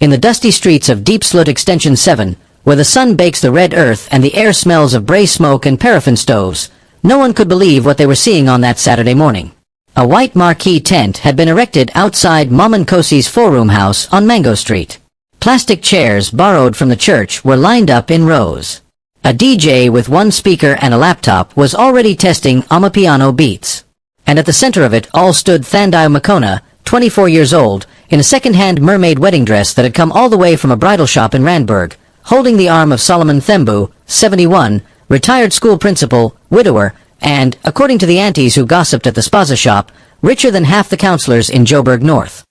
In the dusty streets of Deep Slut Extension 7, where the sun bakes the red earth and the air smells of bray smoke and paraffin stoves, no one could believe what they were seeing on that Saturday morning. A white marquee tent had been erected outside Mom and Kosi's four-room house on Mango Street. Plastic chairs borrowed from the church were lined up in rows. A DJ with one speaker and a laptop was already testing Amapiano beats. And at the center of it all stood Thandai Makona, 24 years old, in a second-hand mermaid wedding dress that had come all the way from a bridal shop in Randburg, holding the arm of Solomon Thembu, 71, retired school principal, widower, and, according to the aunties who gossiped at the spaza shop, richer than half the counselors in Joburg North.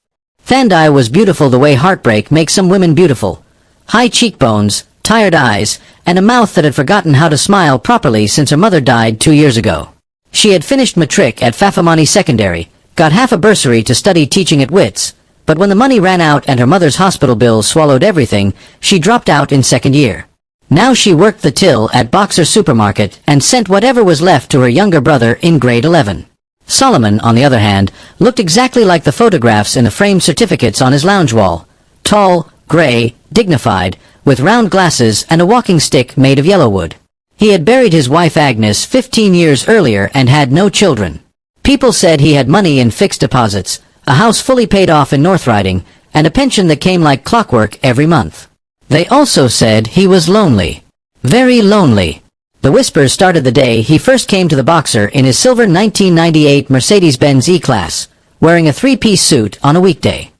Thandai was beautiful the way heartbreak makes some women beautiful. High cheekbones, tired eyes, and a mouth that had forgotten how to smile properly since her mother died 2 years ago. She had finished matric at Fafamani Secondary, got half a bursary to study teaching at Wits, but when the money ran out and her mother's hospital bills swallowed everything, she dropped out in second year. Now she worked the till at Boxer Supermarket and sent whatever was left to her younger brother in grade 11. Solomon, on the other hand, looked exactly like the photographs in the framed certificates on his lounge wall. Tall, gray, dignified, with round glasses and a walking stick made of yellow wood. He had buried his wife Agnes 15 years earlier and had no children. People said he had money in fixed deposits, a house fully paid off in North Riding, and a pension that came like clockwork every month. They also said he was lonely. Very lonely. The whispers started the day he first came to the Boxer in his silver 1998 Mercedes-Benz E-Class, wearing a three-piece suit on a weekday.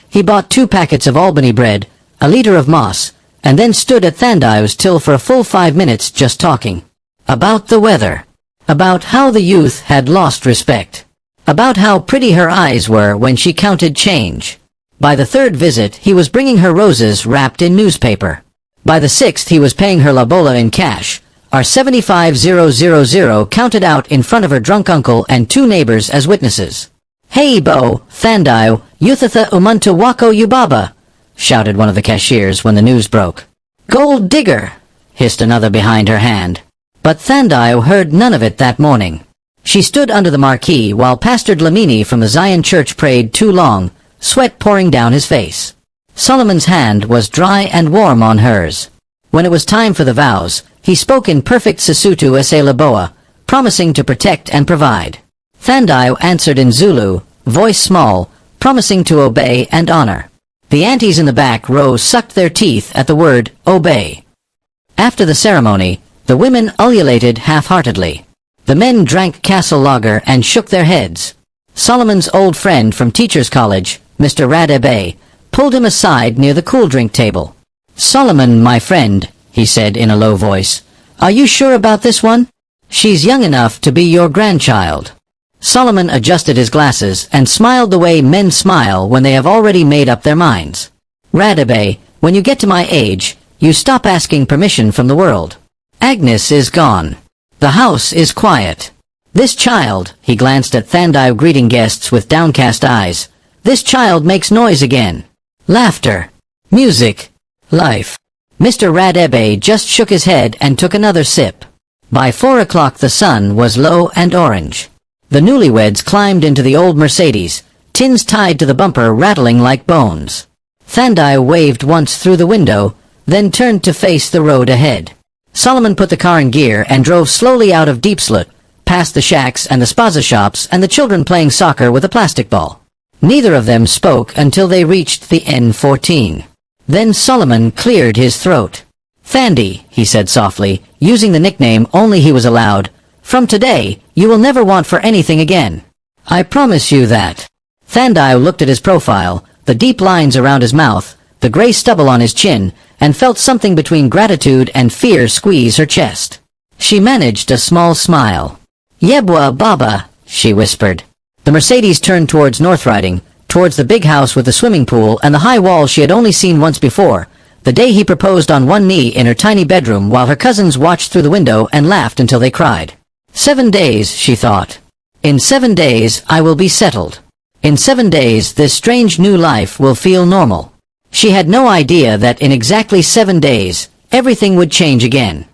He bought 2 packets of Albany bread, a liter of moss, and then stood at Thandai's till for a full 5 minutes just talking. About the weather. About how the youth had lost respect. About how pretty her eyes were when she counted change. By the 3rd visit he was bringing her roses wrapped in newspaper. By the 6th he was paying her la bola in cash, our 75,000 counted out in front of her drunk uncle and 2 neighbors as witnesses. "Hey Bo, Thandai, Yuthatha Umuntu Wako Yubaba," shouted one of the cashiers when the news broke. "Gold digger," hissed another behind her hand. But Thandai heard none of it that morning. She stood under the marquee while Pastor Dlamini from the Zion Church prayed too long, sweat pouring down his face. Solomon's hand was dry and warm on hers. When it was time for the vows, he spoke in perfect Sesotho Ese Laboa, promising to protect and provide. Thandai answered in Zulu, voice small, promising to obey and honor. The aunties in the back row sucked their teeth at the word, obey. After the ceremony, the women ululated half-heartedly. The men drank Castle Lager and shook their heads. Solomon's old friend from Teachers College, Mr. Radebe, pulled him aside near the cool drink table. "Solomon, my friend," he said in a low voice, "are you sure about this one? She's young enough to be your grandchild." Solomon adjusted his glasses and smiled the way men smile when they have already made up their minds. "Radebe, when you get to my age, you stop asking permission from the world. Agnes is gone. The house is quiet. This child," he glanced at Thandai greeting guests with downcast eyes, "this child makes noise again. Laughter. Music. Life." Mr. Radebe just shook his head and took another sip. By 4 o'clock the sun was low and orange. The newlyweds climbed into the old Mercedes, tins tied to the bumper rattling like bones. Thandai waved once through the window, then turned to face the road ahead. Solomon put the car in gear and drove slowly out of Deep Slut, past the shacks and the spaza shops and the children playing soccer with a plastic ball. Neither of them spoke until they reached the N14. Then Solomon cleared his throat. "Thandy," he said softly, using the nickname only he was allowed, "from today, you will never want for anything again. I promise you that." Thandai looked at his profile, the deep lines around his mouth, the gray stubble on his chin, and felt something between gratitude and fear squeeze her chest. She managed a small smile. "Yebwa Baba," she whispered. The Mercedes turned towards North Riding, towards the big house with the swimming pool and the high wall she had only seen once before, the day he proposed on one knee in her tiny bedroom while her cousins watched through the window and laughed until they cried. 7 days, she thought. In 7 days, I will be settled. In 7 days, this strange new life will feel normal. She had no idea that in exactly 7 days, everything would change again.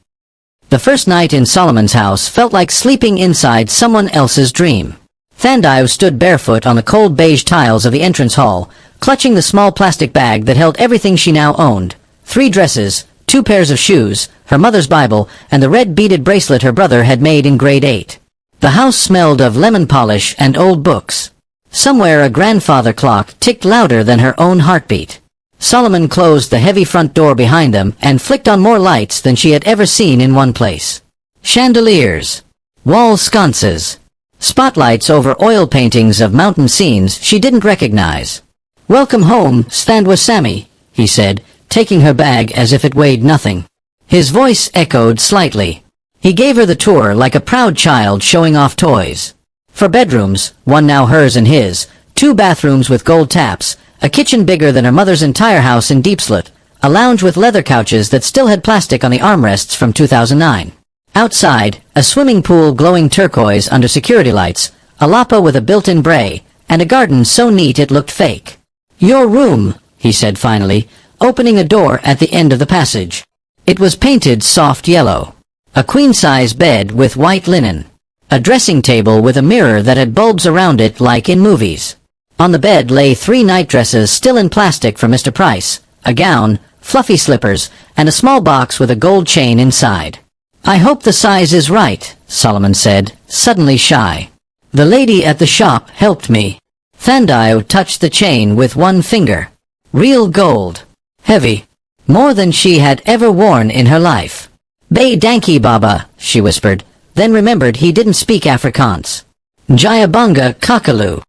The first night in Solomon's house felt like sleeping inside someone else's dream. Thandai stood barefoot on the cold beige tiles of the entrance hall, Clutching the small plastic bag that held everything she now owned, 3 dresses, 2 pairs of shoes, her mother's Bible, and the red beaded bracelet her brother had made in grade 8. The house smelled of lemon polish and old books. Somewhere a grandfather clock ticked louder than her own heartbeat. Solomon closed the heavy front door behind them and flicked on more lights than she had ever seen in one place. Chandeliers. Wall sconces. Spotlights over oil paintings of mountain scenes she didn't recognize. "Welcome home, Sammy," he said, taking her bag as if it weighed nothing. His voice echoed slightly. He gave her the tour like a proud child showing off toys. For bedrooms, one now hers and his, 2 bathrooms with gold taps, a kitchen bigger than her mother's entire house in Deepslit, a lounge with leather couches that still had plastic on the armrests from 2009. Outside, a swimming pool glowing turquoise under security lights, a lapa with a built-in bray, and a garden so neat it looked fake. "Your room," he said finally, opening a door at the end of the passage. It was painted soft yellow. A queen-size bed with white linen. A dressing table with a mirror that had bulbs around it like in movies. On the bed lay 3 nightdresses still in plastic for Mr. Price, a gown, fluffy slippers, and a small box with a gold chain inside. "I hope the size is right," Solomon said, suddenly shy. "The lady at the shop helped me." Thandao touched the chain with one finger. Real gold. Heavy. More than she had ever worn in her life. "Bay Danki Baba," she whispered, then remembered he didn't speak Afrikaans. "Jayabunga Kakalu."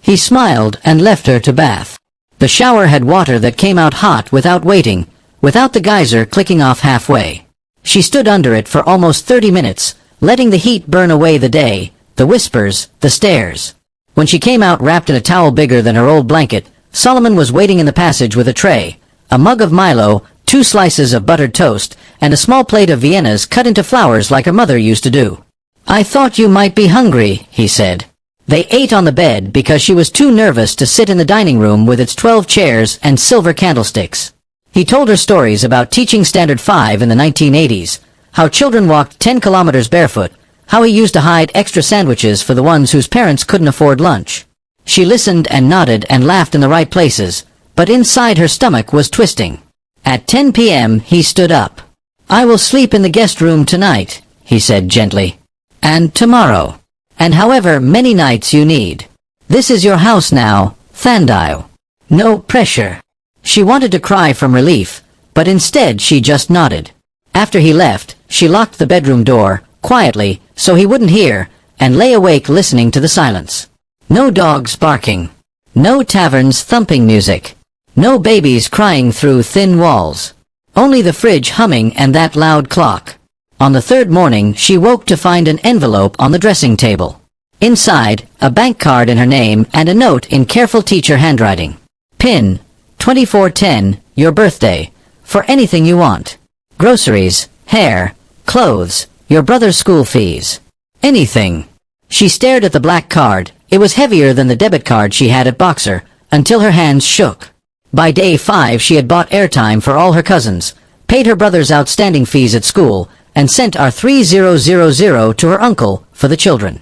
He smiled and left her to bath. The shower had water that came out hot without waiting, without the geyser clicking off halfway. She stood under it for almost 30 minutes, letting the heat burn away the day, the whispers, the stares. When she came out wrapped in a towel bigger than her old blanket, Solomon was waiting in the passage with a tray, a mug of Milo, 2 slices of buttered toast, and a small plate of Viennas cut into flowers like her mother used to do. "I thought you might be hungry," he said. They ate on the bed because she was too nervous to sit in the dining room with its 12 chairs and silver candlesticks. He told her stories about teaching Standard 5 in the 1980s, how children walked 10 kilometers barefoot, how he used to hide extra sandwiches for the ones whose parents couldn't afford lunch. She listened and nodded and laughed in the right places, but inside her stomach was twisting. At 10 p.m. he stood up. "I will sleep in the guest room tonight," he said gently. "And tomorrow. And however many nights you need. This is your house now, Thandao. No pressure." She wanted to cry from relief, but instead she just nodded. After he left, she locked the bedroom door, quietly, so he wouldn't hear, and lay awake listening to the silence. No dogs barking. No taverns thumping music. No babies crying through thin walls. Only the fridge humming and that loud clock. On the 3rd morning, she woke to find an envelope on the dressing table. Inside, a bank card in her name and a note in careful teacher handwriting. "Pin, 2410, your birthday, for anything you want. Groceries, hair, clothes, your brother's school fees. Anything." She stared at the black card. It was heavier than the debit card she had at Boxer, until her hands shook. By day 5 she had bought airtime for all her cousins, paid her brother's outstanding fees at school, and sent our 3000 to her uncle for the children.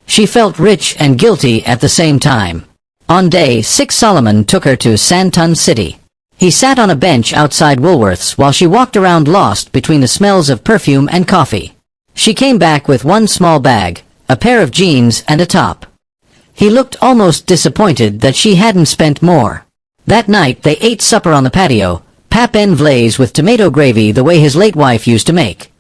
She felt rich and guilty at the same time. On day 6 Solomon took her to Santon City. He sat on a bench outside Woolworth's while she walked around lost between the smells of perfume and coffee. She came back with one small bag, a pair of jeans and a top. He looked almost disappointed that she hadn't spent more. That night they ate supper on the patio, pap en vlees with tomato gravy the way his late wife used to make.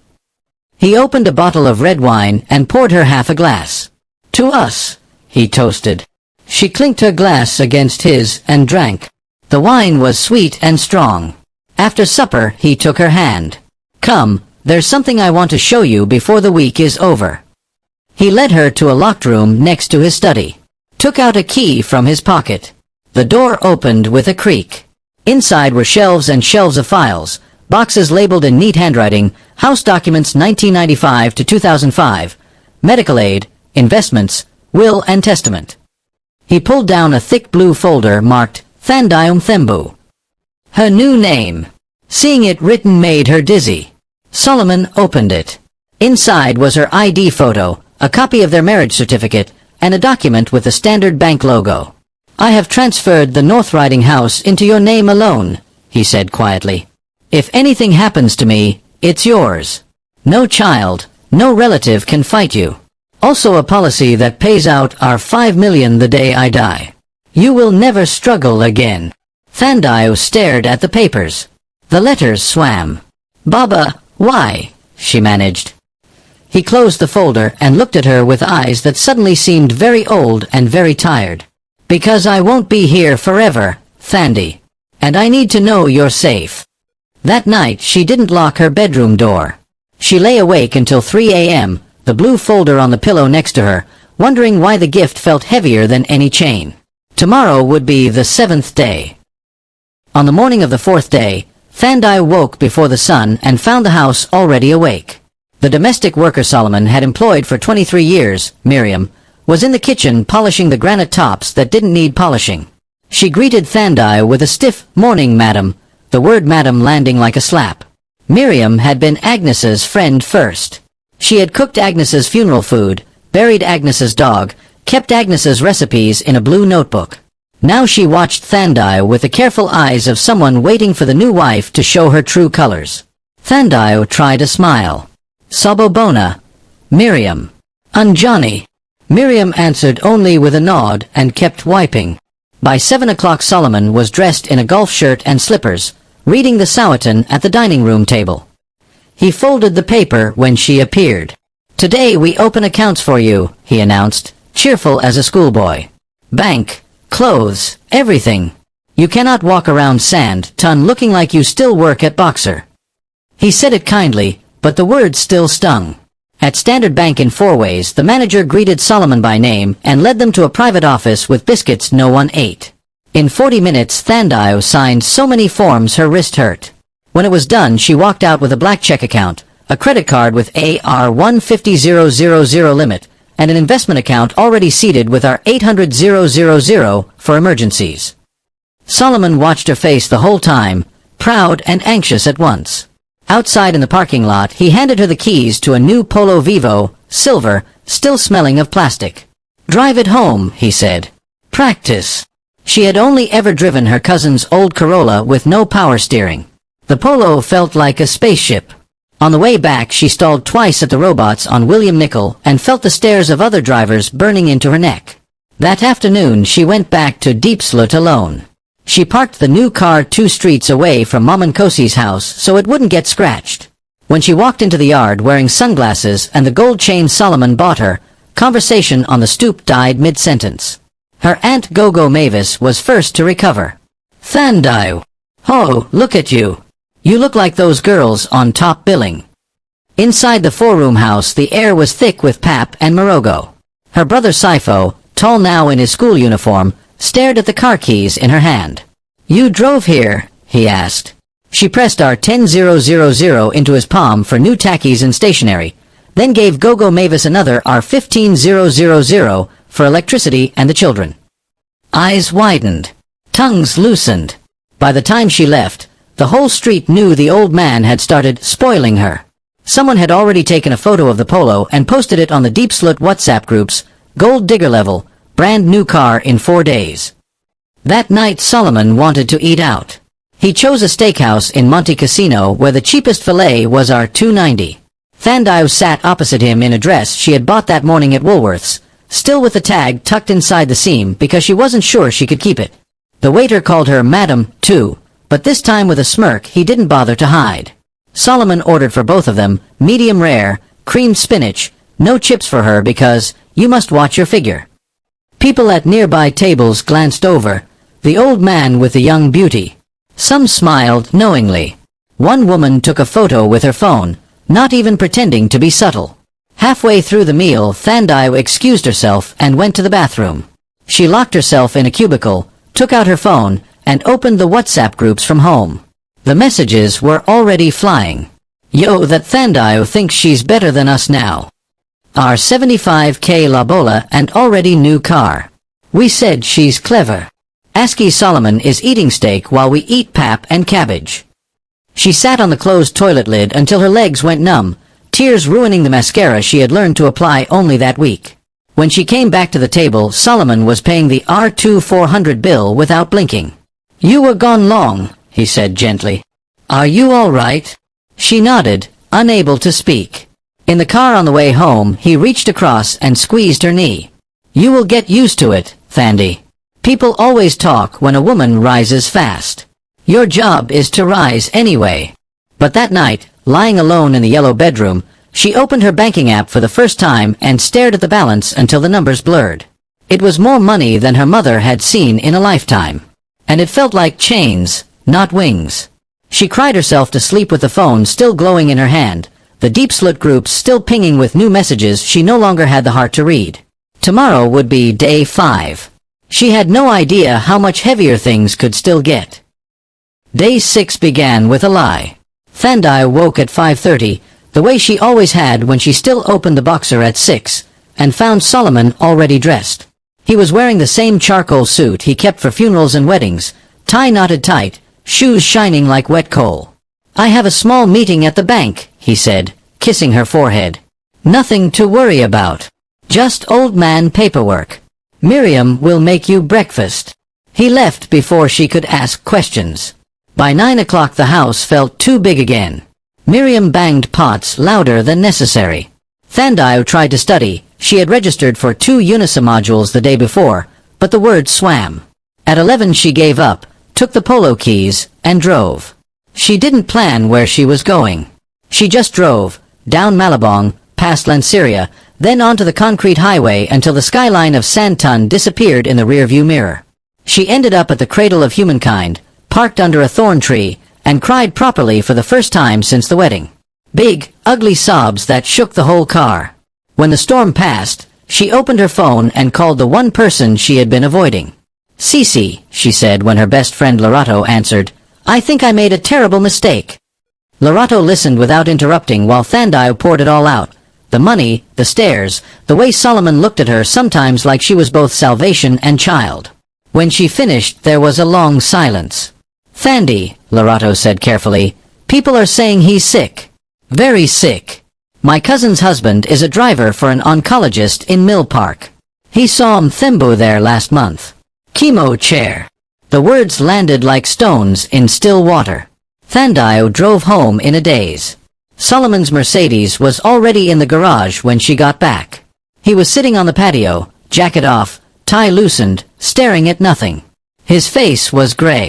He opened a bottle of red wine and poured her half a glass. "To us," he toasted. She clinked her glass against his and drank. The wine was sweet and strong. After supper, he took her hand. "Come, there's something I want to show you before the week is over." He led her to a locked room next to his study. Took out a key from his pocket. The door opened with a creak. Inside were shelves and shelves of files, boxes labeled in neat handwriting, house documents 1995 to 2005, medical aid, investments, will and testament. He pulled down a thick blue folder marked Thandayum Thembu. Her new name. Seeing it written made her dizzy. Solomon opened it. Inside was her ID photo, a copy of their marriage certificate, and a document with the Standard Bank logo. I have transferred the North Riding house into your name alone, he said quietly. If anything happens to me, it's yours. No child, no relative can fight you. Also a policy that pays out our 5 million the day I die. You will never struggle again. Thandai stared at the papers. The letters swam. Baba, why? She managed. He closed the folder and looked at her with eyes that suddenly seemed very old and very tired. Because I won't be here forever, Thandi. And I need to know you're safe. That night she didn't lock her bedroom door. She lay awake until 3 a.m., the blue folder on the pillow next to her, wondering why the gift felt heavier than any chain. Tomorrow would be the 7th day. On the morning of the 4th day, Thandai woke before the sun and found the house already awake. The domestic worker Solomon had employed for 23 years, Miriam, was in the kitchen polishing the granite tops that didn't need polishing. She greeted Thandai with a stiff, "Morning, madam," the word madam landing like a slap. Miriam had been Agnes's friend first. She had cooked Agnes's funeral food, buried Agnes's dog, kept Agnes's recipes in a blue notebook. Now she watched Thandai with the careful eyes of someone waiting for the new wife to show her true colors. Thandai tried a smile. Sabobona. Miriam. Anjani. Miriam answered only with a nod and kept wiping. By 7 o'clock Solomon was dressed in a golf shirt and slippers, reading the Sawatan at the dining room table. He folded the paper when she appeared. "Today we open accounts for you," he announced, cheerful as a schoolboy. "Bank, clothes, everything. You cannot walk around Sand Ton looking like you still work at Boxer." He said it kindly, but the words still stung. At Standard Bank in Four Ways, the manager greeted Solomon by name and led them to a private office with biscuits no one ate. In 40 minutes Thandai signed so many forms her wrist hurt. When it was done she walked out with a black check account, a credit card with AR 150,000 limit, and an investment account already seated with our 800,000 for emergencies. Solomon watched her face the whole time, proud and anxious at once. Outside in the parking lot, he handed her the keys to a new Polo Vivo, silver, still smelling of plastic. "Drive it home," he said. "Practice." She had only ever driven her cousin's old Corolla with no power steering. The Polo felt like a spaceship. On the way back, she stalled twice at the Robots on William Nickel and felt the stares of other drivers burning into her neck. That afternoon, she went back to Deepslut alone. She parked the new car 2 streets away from Mamankosi's house so it wouldn't get scratched. When she walked into the yard wearing sunglasses and the gold chain Solomon bought her, conversation on the stoop died mid-sentence. Her aunt Gogo Mavis was first to recover. "Thandai. Oh, look at you. You look like those girls on Top Billing." Inside the 4-room house the air was thick with pap and Morogo. Her brother Sifo, tall now in his school uniform, stared at the car keys in her hand. "You drove here?" he asked. She pressed our 10,000 into his palm for new tackies and stationery, then gave Gogo Mavis another our 15,000 for electricity and the children. Eyes widened. Tongues loosened. By the time she left, the whole street knew the old man had started spoiling her. Someone had already taken a photo of the Polo and posted it on the Deepslut WhatsApp groups, gold digger level, brand new car in 4 days. That night Solomon wanted to eat out. He chose a steakhouse in Monte Cassino where the cheapest filet was our $2.90. Thandai sat opposite him in a dress she had bought that morning at Woolworth's, still with the tag tucked inside the seam because she wasn't sure she could keep it. The waiter called her Madam, too, but this time with a smirk he didn't bother to hide. Solomon ordered for both of them, medium rare, creamed spinach, no chips for her because, you must watch your figure. People at nearby tables glanced over, the old man with the young beauty. Some smiled knowingly. One woman took a photo with her phone, not even pretending to be subtle. Halfway through the meal Thandai excused herself and went to the bathroom. She locked herself in a cubicle, took out her phone, and opened the WhatsApp groups from home. The messages were already flying. "Yo, that Thandai thinks she's better than us now. Our 75k Labola and already new car. We said she's clever. ASCII Solomon is eating steak while we eat pap and cabbage." She sat on the closed toilet lid until her legs went numb, tears ruining the mascara she had learned to apply only that week. When she came back to the table, Solomon was paying the R2 400 bill without blinking. "You were gone long," he said gently. "Are you all right?" She nodded, unable to speak. In the car on the way home, he reached across and squeezed her knee. "You will get used to it, Thandi. People always talk when a woman rises fast. Your job is to rise anyway." But that night, lying alone in the yellow bedroom, she opened her banking app for the first time and stared at the balance until the numbers blurred. It was more money than her mother had seen in a lifetime. And it felt like chains, not wings. She cried herself to sleep with the phone still glowing in her hand, the deep slut groups still pinging with new messages she no longer had the heart to read. Tomorrow would be day 5. She had no idea how much heavier things could still get. Day 6 began with a lie. Thandi woke at 5:30, the way she always had when she still opened the boxer at 6, and found Solomon already dressed. He was wearing the same charcoal suit he kept for funerals and weddings, tie knotted tight, shoes shining like wet coal. "I have a small meeting at the bank," he said, kissing her forehead. "Nothing to worry about. Just old man paperwork. Miriam will make you breakfast." He left before she could ask questions. By 9 o'clock the house felt too big again. Miriam banged pots louder than necessary. Thandi tried to study. She had registered for 2 UNISA modules the day before, but the word swam. At 11 she gave up, took the polo keys, and drove. She didn't plan where she was going. She just drove, down Malabong, past Lanseria, then onto the concrete highway until the skyline of Santon disappeared in the rearview mirror. She ended up at the cradle of humankind, parked under a thorn tree, and cried properly for the first time since the wedding. Big, ugly sobs that shook the whole car. When the storm passed, she opened her phone and called the one person she had been avoiding. "Cece," she said when her best friend Lorato answered, "I think I made a terrible mistake." Lorato listened without interrupting while Thandi poured it all out. The money, the stares, the way Solomon looked at her sometimes like she was both salvation and child. When she finished, there was a long silence. "Thandi," Lorato said carefully, "people are saying he's sick. Very sick. My cousin's husband is a driver for an oncologist in Mill Park. He saw Mthembu there last month. Chemo chair." The words landed like stones in still water. Thandi drove home in a daze. Solomon's Mercedes was already in the garage when she got back. He was sitting on the patio, jacket off, tie loosened, staring at nothing. His face was gray.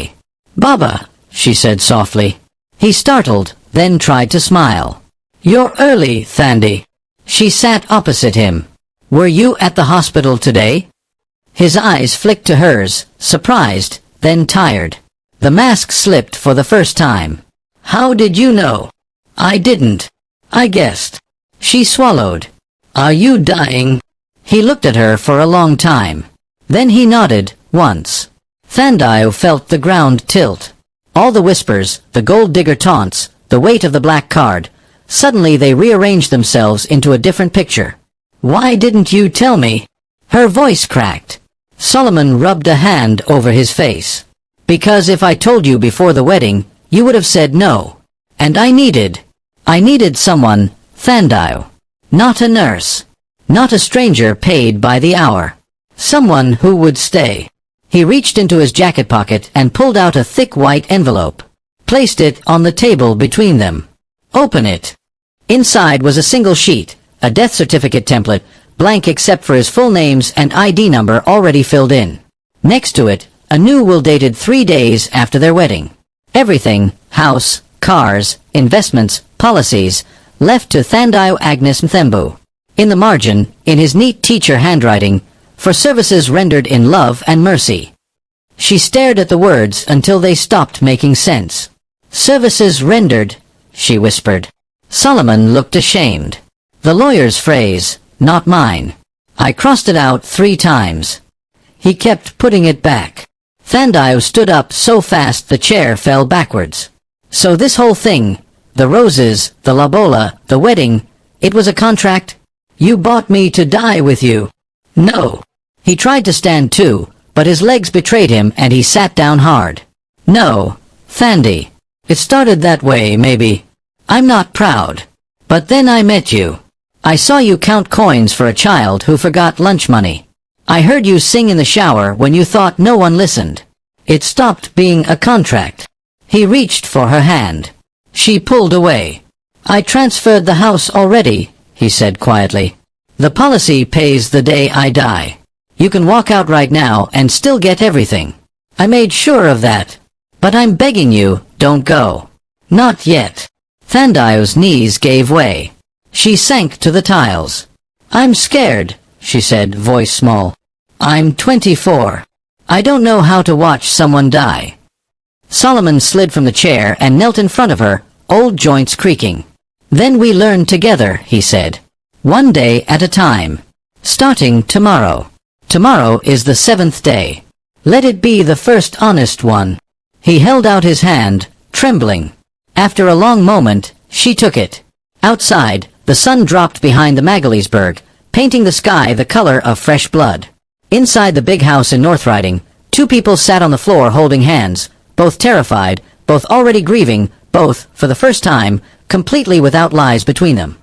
"Baba," she said softly. He startled, then tried to smile. "You're early, Thandi." She sat opposite him. "Were you at the hospital today?" His eyes flicked to hers, surprised, then tired. The mask slipped for the first time. "How did you know?" "I didn't. I guessed." She swallowed. "Are you dying?" He looked at her for a long time. Then he nodded, once. Thandi felt the ground tilt. All the whispers, the gold digger taunts, the weight of the black card, suddenly they rearranged themselves into a different picture. "Why didn't you tell me?" Her voice cracked. Solomon rubbed a hand over his face. "Because if I told you before the wedding, you would have said no. And I needed someone, Thandi. Not a nurse. Not a stranger paid by the hour. Someone who would stay." He reached into his jacket pocket and pulled out a thick white envelope. Placed it on the table between them. "Open it." Inside was a single sheet, a death certificate template, blank except for his full names and ID number already filled in. Next to it, a new will dated 3 days after their wedding. Everything, house, cars, investments, policies, left to Thandi Agnes Mthembu. In the margin, in his neat teacher handwriting, "For services rendered in love and mercy." She stared at the words until they stopped making sense. "Services rendered," she whispered. Solomon looked ashamed. "The lawyer's phrase, not mine. I crossed it out 3 times." He kept putting it back. Thandi stood up so fast the chair fell backwards. "So this whole thing, the roses, the lobola, the wedding, it was a contract? You bought me to die with you?" "No." He tried to stand too, but his legs betrayed him and he sat down hard. "No, Thandi. It started that way, maybe. I'm not proud. But then I met you. I saw you count coins for a child who forgot lunch money. I heard you sing in the shower when you thought no one listened. It stopped being a contract. He reached for her hand. She pulled away. I transferred the house already, he said quietly. The policy pays the day I die. You can walk out right now and still get everything. I made sure of that. But I'm begging you, don't go. Not yet. Thandai's knees gave way. She sank to the tiles. I'm scared, she said, voice small. I'm 24. I don't know how to watch someone die. Solomon slid from the chair and knelt in front of her, old joints creaking. Then we learn together, he said. One day at a time. Starting tomorrow. Tomorrow is the 7th day. Let it be the first honest one. He held out his hand, trembling. After a long moment, she took it. Outside, the sun dropped behind the Magaliesberg, painting the sky the color of fresh blood. Inside the big house in North Riding, two people sat on the floor holding hands, both terrified, both already grieving, both, for the first time, completely without lies between them.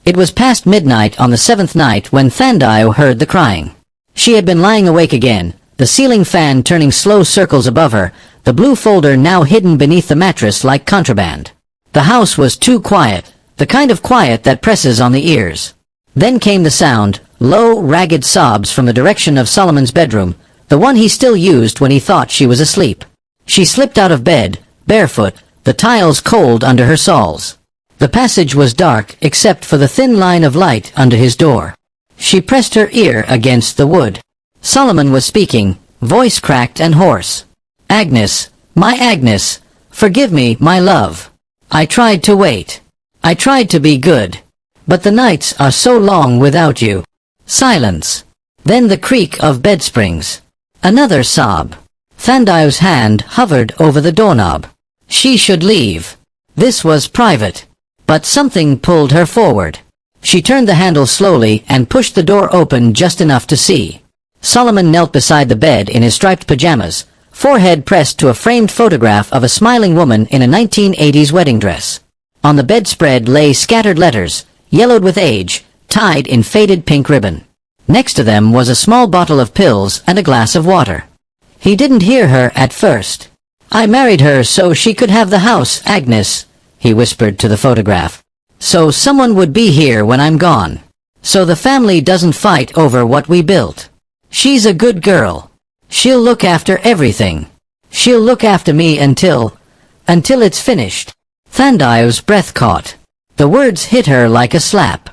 It was past midnight on the 7th night when Thandai heard the crying. She had been lying awake again, the ceiling fan turning slow circles above her, the blue folder now hidden beneath the mattress like contraband. The house was too quiet, the kind of quiet that presses on the ears. Then came the sound, low, ragged sobs from the direction of Solomon's bedroom, the one he still used when he thought she was asleep. She slipped out of bed, barefoot, the tiles cold under her soles. The passage was dark except for the thin line of light under his door. She pressed her ear against the wood. Solomon was speaking, voice cracked and hoarse. Agnes, my Agnes, forgive me, my love. I tried to wait. I tried to be good. But the nights are so long without you. Silence. Then the creak of bed springs. Another sob. Thandai's hand hovered over the doorknob. She should leave. This was private. But something pulled her forward. She turned the handle slowly and pushed the door open just enough to see. Solomon knelt beside the bed in his striped pajamas, forehead pressed to a framed photograph of a smiling woman in a 1980s wedding dress. On the bedspread lay scattered letters, yellowed with age, tied in faded pink ribbon. Next to them was a small bottle of pills and a glass of water. He didn't hear her at first. I married her so she could have the house, Agnes, he whispered to the photograph. So someone would be here when I'm gone. So the family doesn't fight over what we built. She's a good girl. She'll look after everything. She'll look after me until it's finished. Thandai's breath caught. The words hit her like a slap.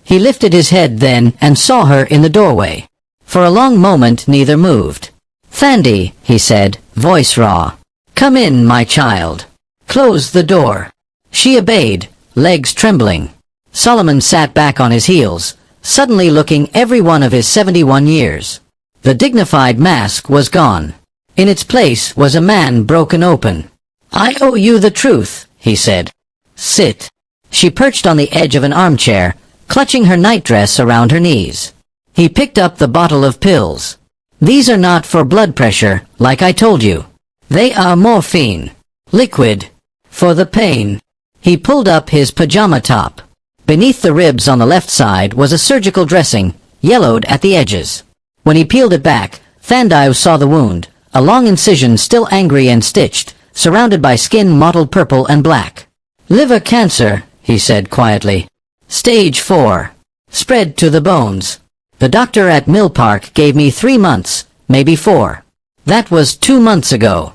He lifted his head then and saw her in the doorway. For a long moment neither moved. Thandi, he said, voice raw. Come in, my child. Close the door. She obeyed, legs trembling. Solomon sat back on his heels, suddenly looking every one of his 71 years. The dignified mask was gone. In its place was a man broken open. I owe you the truth, he said. Sit. She perched on the edge of an armchair, clutching her nightdress around her knees. He picked up the bottle of pills. These are not for blood pressure, like I told you. They are morphine. Liquid. For the pain. He pulled up his pajama top. Beneath the ribs on the left side was a surgical dressing, yellowed at the edges. When he peeled it back, Thandai saw the wound, a long incision still angry and stitched, surrounded by skin mottled purple and black. Liver cancer, he said quietly. Stage 4. Spread to the bones. The doctor at Mill Park gave me 3 months, maybe 4. That was 2 months ago.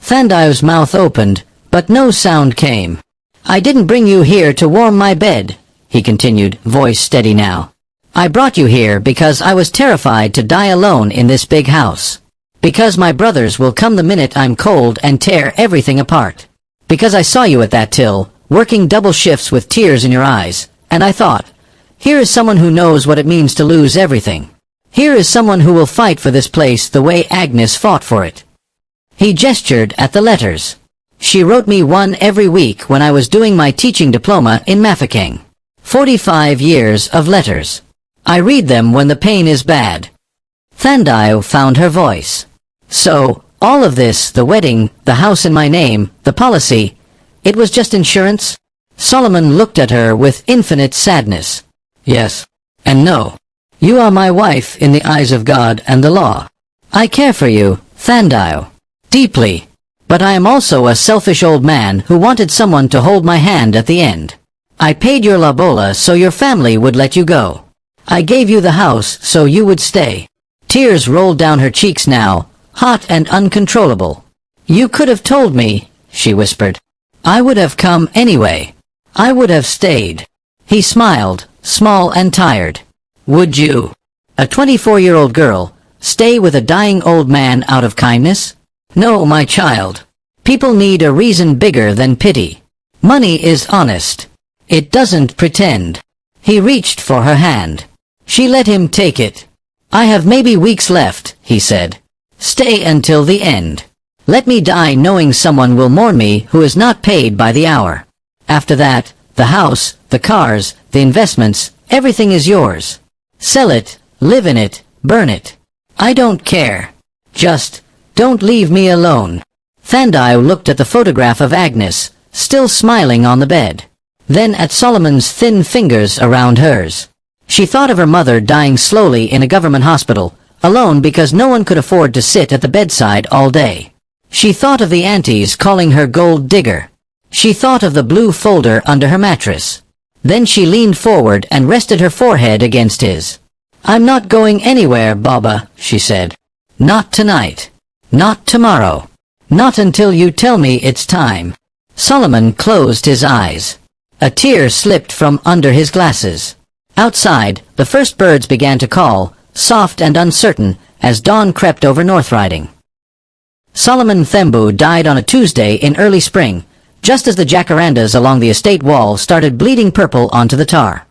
Thandai's mouth opened, but no sound came. I didn't bring you here to warm my bed, he continued, voice steady now. I brought you here because I was terrified to die alone in this big house. Because my brothers will come the minute I'm cold and tear everything apart. Because I saw you at that till, working double shifts with tears in your eyes, and I thought, here is someone who knows what it means to lose everything. Here is someone who will fight for this place the way Agnes fought for it. He gestured at the letters. She wrote me one every week when I was doing my teaching diploma in Mafeking. 45 years of letters. I read them when the pain is bad. Thandai found her voice. So, all of this, the wedding, the house in my name, the policy, it was just insurance? Solomon looked at her with infinite sadness. Yes. And no. You are my wife in the eyes of God and the law. I care for you, Thandile. Deeply. But I am also a selfish old man who wanted someone to hold my hand at the end. I paid your lobola so your family would let you go. I gave you the house so you would stay. Tears rolled down her cheeks now, hot and uncontrollable. You could have told me, she whispered. I would have come anyway. I would have stayed. He smiled, small and tired. Would you? A 24-year-old girl, stay with a dying old man out of kindness? No, my child. People need a reason bigger than pity. Money is honest. It doesn't pretend. He reached for her hand. She let him take it. I have maybe weeks left, he said. Stay until the end. Let me die knowing someone will mourn me who is not paid by the hour. After that, the house, the cars, the investments, everything is yours. Sell it, live in it, burn it. I don't care. Just, don't leave me alone. Thandile looked at the photograph of Agnes, still smiling on the bed. Then at Solomon's thin fingers around hers. She thought of her mother dying slowly in a government hospital, alone because no one could afford to sit at the bedside all day. She thought of the aunties calling her gold digger. She thought of the blue folder under her mattress. Then she leaned forward and rested her forehead against his. I'm not going anywhere, Baba, she said. Not tonight. Not tomorrow. Not until you tell me it's time. Solomon closed his eyes. A tear slipped from under his glasses. Outside, the first birds began to call, soft and uncertain, as dawn crept over North Riding. Solomon Thembu died on a Tuesday in early spring, just as the jacarandas along the estate wall started bleeding purple onto the tar.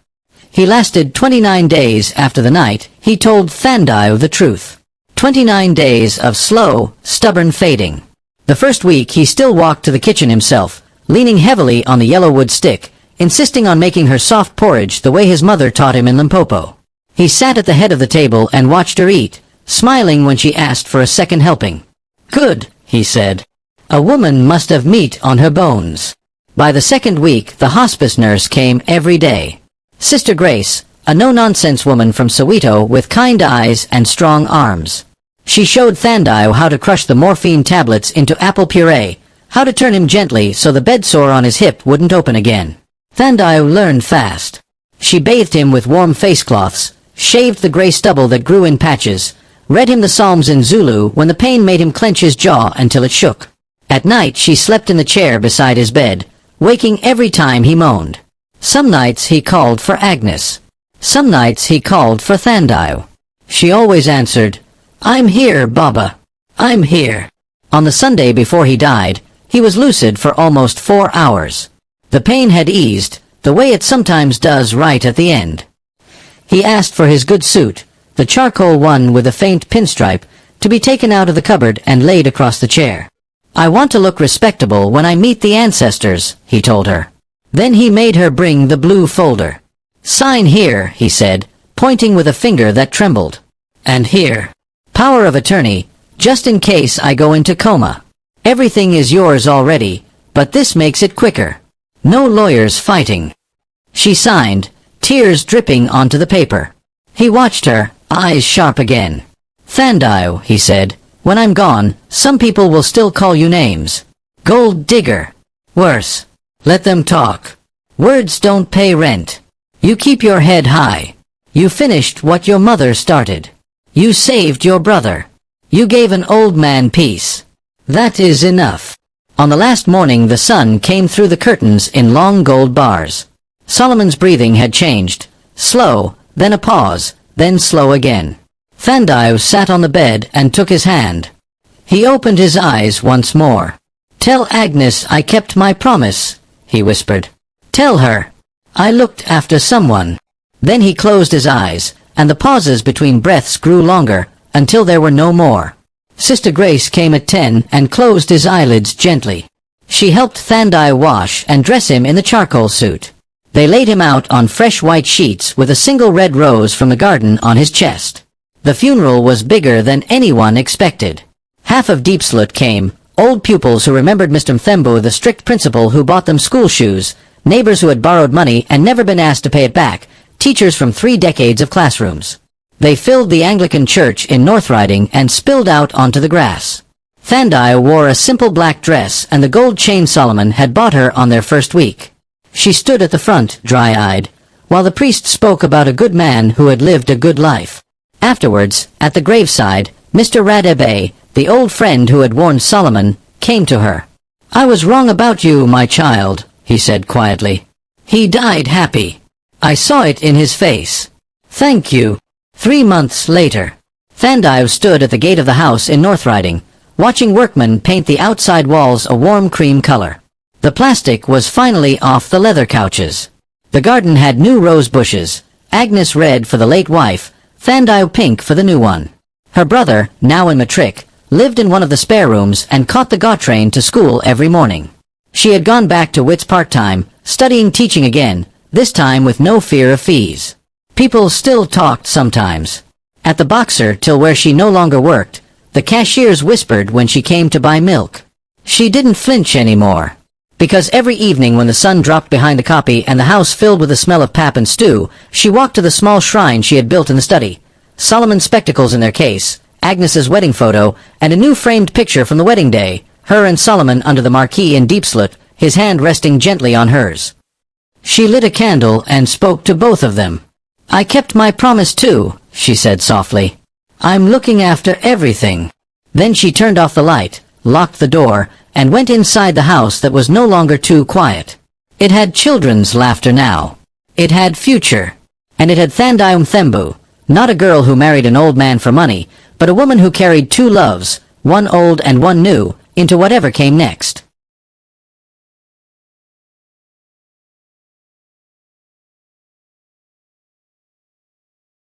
He lasted 29 days after the night he told Thandile the truth. 29 days of slow, stubborn fading. The first week he still walked to the kitchen himself, leaning heavily on the yellow wood stick, insisting on making her soft porridge the way his mother taught him in Limpopo. He sat at the head of the table and watched her eat, smiling when she asked for a second helping. Good, he said. A woman must have meat on her bones. By the second week, the hospice nurse came every day. Sister Grace, a no-nonsense woman from Soweto with kind eyes and strong arms. She showed Thandile how to crush the morphine tablets into apple puree, how to turn him gently so the bed sore on his hip wouldn't open again. Thandile learned fast. She bathed him with warm face cloths, shaved the gray stubble that grew in patches, read him the Psalms in Zulu when the pain made him clench his jaw until it shook. At night she slept in the chair beside his bed, waking every time he moaned. Some nights he called for Agnes. Some nights he called for Thandile. She always answered, I'm here, Baba. I'm here. On the Sunday before he died, he was lucid for almost 4 hours. The pain had eased, the way it sometimes does right at the end. He asked for his good suit, the charcoal one with a faint pinstripe, to be taken out of the cupboard and laid across the chair. I want to look respectable when I meet the ancestors, he told her. Then he made her bring the blue folder. Sign here, he said, pointing with a finger that trembled. And here. Power of attorney, just in case I go into coma. Everything is yours already, but this makes it quicker. No lawyers fighting. She signed, tears dripping onto the paper. He watched her, eyes sharp again. Thandile, he said, when I'm gone, some people will still call you names. Gold digger. Worse. Let them talk. Words don't pay rent. You keep your head high. You finished what your mother started. You saved your brother. You gave an old man peace. That is enough. On the last morning the sun came through the curtains in long gold bars. Solomon's breathing had changed. Slow, then a pause, then slow again. Thandile sat on the bed and took his hand. He opened his eyes once more. Tell Agnes I kept my promise, he whispered. Tell her. I looked after someone. Then he closed his eyes, and the pauses between breaths grew longer, until there were no more. Sister Grace came at 10 and closed his eyelids gently. She helped Thandile wash and dress him in the charcoal suit. They laid him out on fresh white sheets with a single red rose from the garden on his chest. The funeral was bigger than anyone expected. Half of Deepsloot came, old pupils who remembered Mr. Mthembu, the strict principal who bought them school shoes, neighbors who had borrowed money and never been asked to pay it back, teachers from 3 decades of classrooms. They filled the Anglican church in North Riding and spilled out onto the grass. Thandai wore a simple black dress and the gold chain Solomon had bought her on their first week. She stood at the front, dry-eyed, while the priest spoke about a good man who had lived a good life. Afterwards, at the graveside, Mr. Radebe, the old friend who had warned Solomon, came to her. "I was wrong about you, my child," he said quietly. "He died happy. I saw it in his face. Thank you." 3 months later, Thandai stood at the gate of the house in North Riding, watching workmen paint the outside walls a warm cream color. The plastic was finally off the leather couches. The garden had new rose bushes, Agnes red for the late wife, Thandai pink for the new one. Her brother, now in matric, lived in one of the spare rooms and caught the GA train to school every morning. She had gone back to Wits part-time, studying teaching again, this time with no fear of fees. People still talked sometimes. At the Boxer till where she no longer worked, the cashiers whispered when she came to buy milk. She didn't flinch anymore. Because every evening when the sun dropped behind the copy and the house filled with the smell of pap and stew, she walked to the small shrine she had built in the study. Solomon's spectacles in their case, Agnes's wedding photo, and a new framed picture from the wedding day, her and Solomon under the marquee in Deepslut, his hand resting gently on hers. She lit a candle and spoke to both of them. "I kept my promise too," she said softly. "I'm looking after everything." Then she turned off the light, locked the door, and went inside the house that was no longer too quiet. It had children's laughter now. It had future. And it had Thandai Thembu, not a girl who married an old man for money, but a woman who carried 2 loves, one old and one new, into whatever came next.